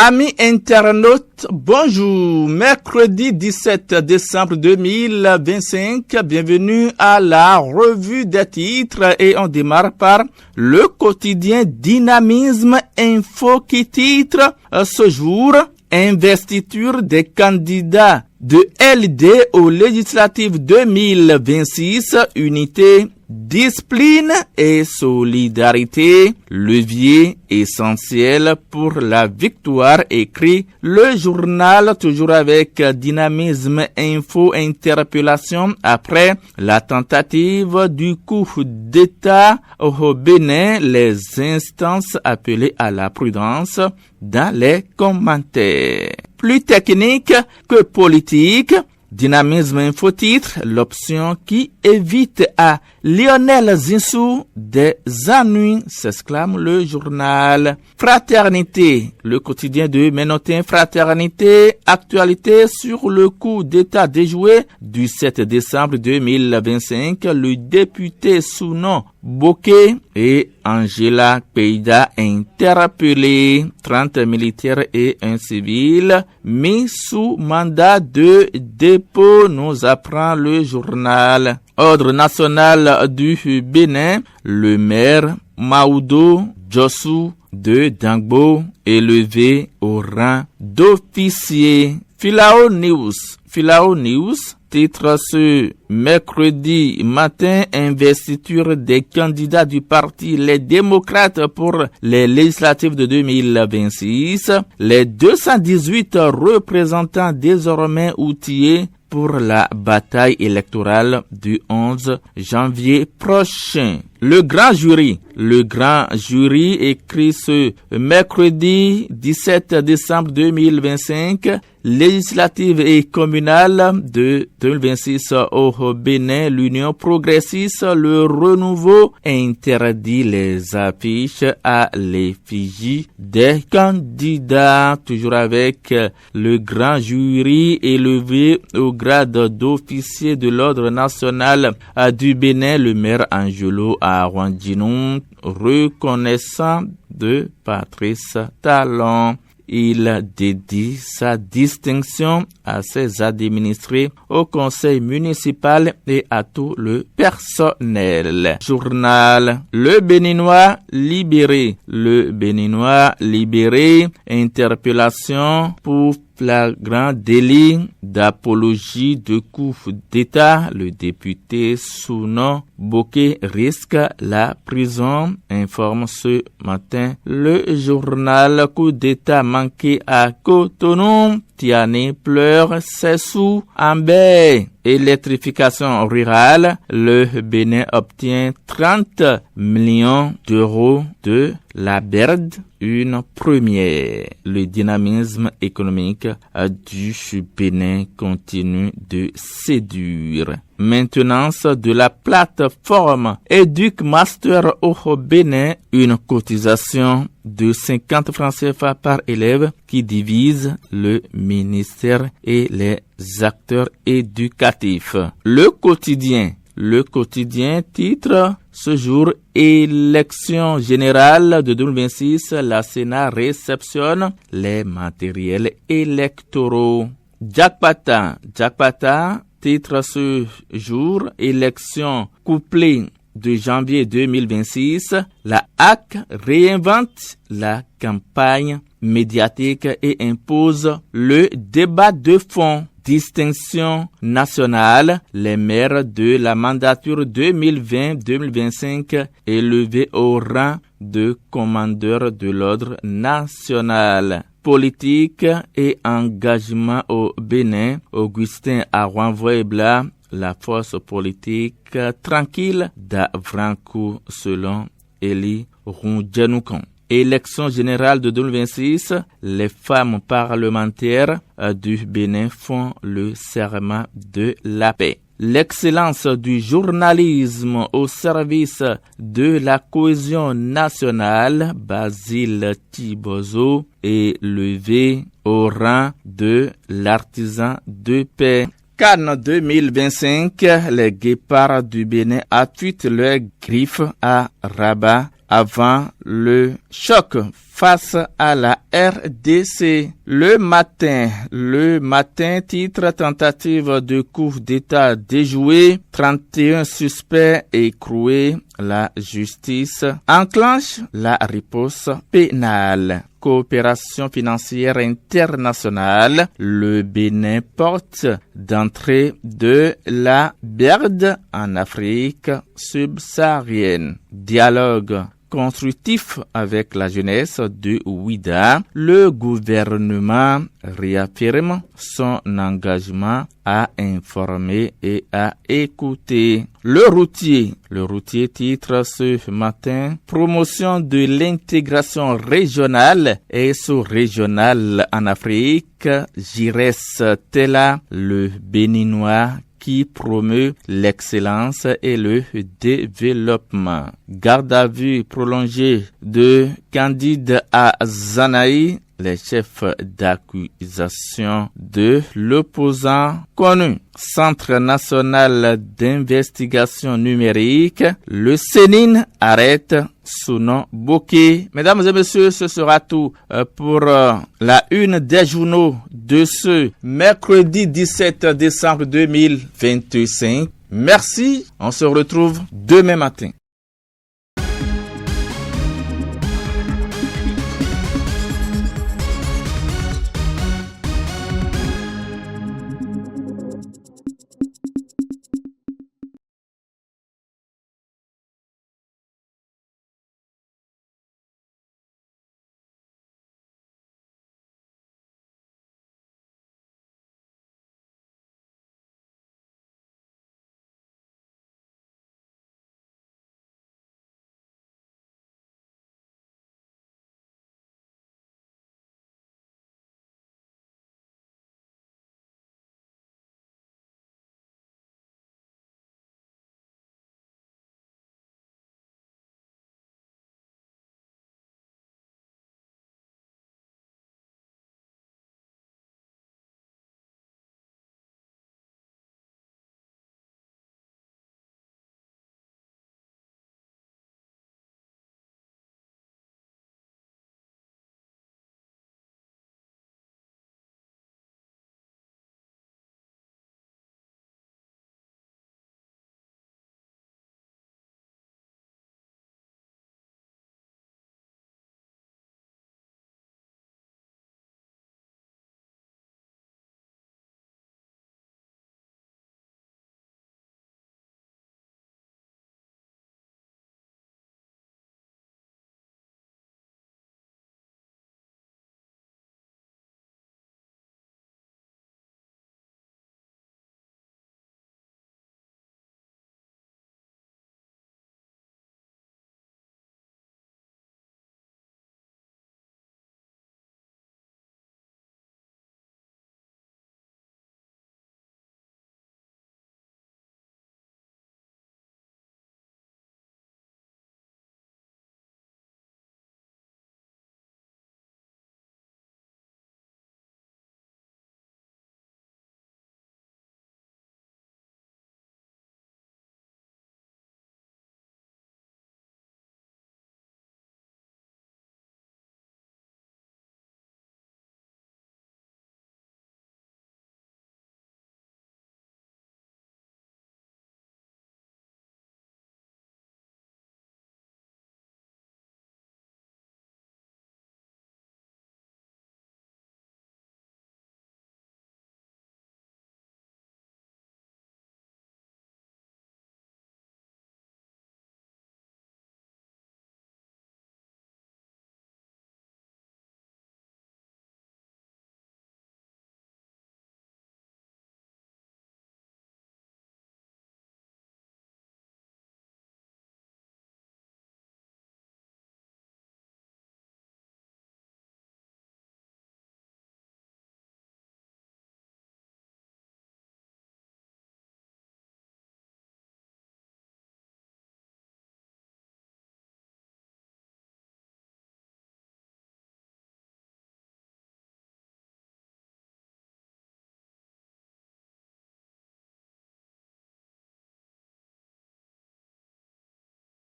Amis internautes, bonjour. Mercredi 17 décembre 2025, bienvenue à la revue des titres et on démarre par le quotidien Dynamisme Info qui titre ce jour investiture des candidats de LD aux législatives 2026, unité, discipline et solidarité, levier essentiel pour la victoire, écrit le journal, toujours avec Dynamisme Info Interpellation après la tentative du coup d'État au Bénin, les instances appelées à la prudence dans les commentaires. Plus technique que politique, Dynamisme Info titre l'option qui évite à Lionel Zinsou des ennuis, s'exclame le journal. Fraternité, le quotidien de Ménotin Fraternité, actualité sur le coup d'État déjoué du 7 décembre 2025, le député Sounon Bokeh et Angela Peida interpellés, 30 militaires et un civil mis sous mandat de dépôt, nous apprend le journal. Ordre national du Bénin, le maire Maoudou Djossou de Dangbo élevé au rang d'officier. Filao News titre ce mercredi matin investiture des candidats du parti Les Démocrates pour les législatives de 2026. Les 218 représentants désormais outillés pour la bataille électorale du 11 janvier prochain. Le grand jury écrit ce mercredi 17 décembre 2025, législative et communale de 2026 au Bénin, l'Union progressiste, le renouveau interdit les affiches à l'effigie des candidats, toujours avec le grand jury élevé au grade d'officier de l'ordre national du Bénin, le maire Angelo Arwandinou, reconnaissant de Patrice Talon. Il dédie sa distinction à ses administrés, au conseil municipal et à tout le personnel. Journal. Le Béninois libéré, interpellation pour flagrant délit d'apologie de coup d'État. Le député Sounon Bokeh risque la prison, informe ce matin le journal. Coup d'État manqué à Cotonou, Tiané pleure ses sous en baie. Électrification rurale, le Bénin obtient 30 millions d'euros de la BERD, une première. Le dynamisme économique du Bénin continue de séduire. Maintenance de la plateforme EducMaster au Bénin, une cotisation de 50 francs CFA par élève qui divise le ministère et les acteurs éducatifs. Le quotidien titre ce jour élection générale de 2026, la Sénat réceptionne les matériels électoraux. Jackpata titre ce jour élection couplée de janvier 2026, la HAC réinvente la campagne médiatique et impose le débat de fond. Distinction nationale, les maires de la mandature 2020-2025 élevés au rang de commandeur de l'ordre national. Politique et engagement au Bénin, Augustin Arwanvoebla, la force politique tranquille d'Avrankou selon Eli Ronjanoukan. Élection générale de 2026, les femmes parlementaires du Bénin font le serment de la paix. L'excellence du journalisme au service de la cohésion nationale, Basile Thibozo, est levé au rang de l'artisan de paix. Cannes 2025, les guépards du Bénin affûtent leurs griffes à Rabat avant le choc face à la RDC. Le matin, titre tentative de coup d'État déjouée, 31 suspects écroués, la justice enclenche la riposte pénale. Coopération financière internationale, le Bénin porte d'entrée de la BERD en Afrique subsaharienne. Dialogue constructif avec la jeunesse de Ouidah, le gouvernement réaffirme son engagement à informer et à écouter. Le routier titre ce matin, promotion de l'intégration régionale et sous-régionale en Afrique, Jires Tella, le béninois qui promeut l'excellence et le développement. Garde à vue prolongée de Candide à Zanaï, les chefs d'accusation de l'opposant connu. Centre national d'investigation numérique, le CENIN arrête Sounon Bokeh. Mesdames et messieurs, ce sera tout pour la une des journaux de ce mercredi 17 décembre 2025. Merci, on se retrouve demain matin.